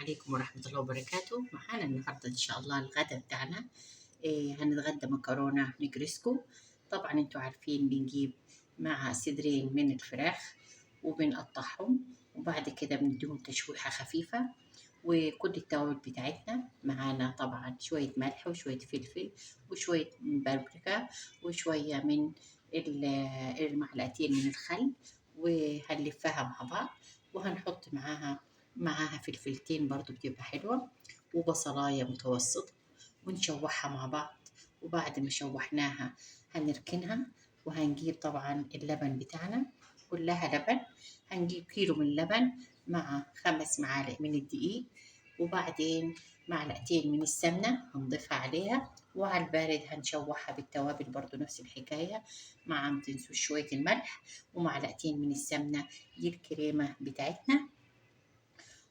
عليكم ورحمة الله وبركاته. معانا النهاردة إن شاء الله الغدا بتاعنا. هنتغدى مكرونة نجرسكو. طبعا انتوا عارفين بنجيب مع صدرين من الفراخ وبنقطعهم، وبعد كده بنديهم تشويحة خفيفة، وكل التوابل بتاعتنا معانا طبعا شوية ملح وشوية فلفل وشوية بابريكا وشوية من المعلقتين من الخل، وهنلفها مع بعض، وهنحط معاها فلفلتين برضو بتبقى حلوة، وبصلاية متوسطة، ونشوحها مع بعض. وبعد ما شوحناها هنركنها، وهنجيب طبعا اللبن بتاعنا، كلها لبن. هنجيب كيلو من اللبن مع 5 معالق من الدقيق، وبعدين معلقتين من السمنة هنضيفها عليها، وعلى البارد هنشوحها بالتوابل برضو نفس الحكاية، مع متنسوش شوية الملح ومعلقتين من السمنة. دي الكريمة بتاعتنا.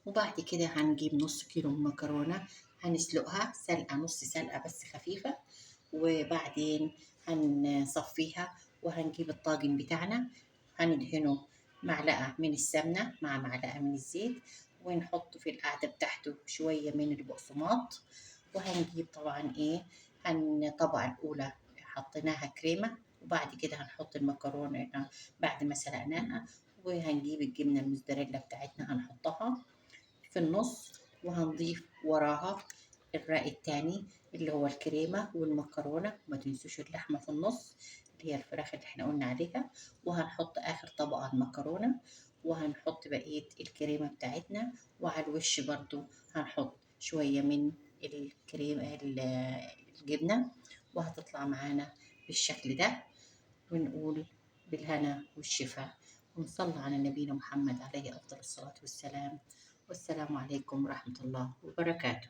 وبعد كده هنجيب نص كيلو من مكرونة، هنسلقها سلقة نص سلقة بس خفيفة، وبعدين هنصفيها، وهنجيب الطاجن بتاعنا هندهنه معلقة من السمنة مع معلقة من الزيت، ونحط في القاعدة بتاعته شوية من البقسماط. وهنجيب طبعا الطبقة الأولى حطيناها كريمة، وبعد كده هنحط المكرونة بعد ما سلقناها، وهنجيب الجبنة الموزاريلا بتاعتنا هنحطها في النص، وهنضيف وراها الرق التاني اللي هو الكريمة والمكرونة. ما تنسوش اللحمة في النص اللي هي الفراخ اللي احنا قلنا عليها، وهنحط آخر طبقة المكرونة، وهنحط بقية الكريمة بتاعتنا، وعلى الوش برضو هنحط شوية من الجبنة، وهتطلع معانا بالشكل ده. ونقول بالهنا والشفاء، ونصلي على نبينا محمد عليه أفضل الصلاة والسلام. والسلام عليكم ورحمة الله وبركاته.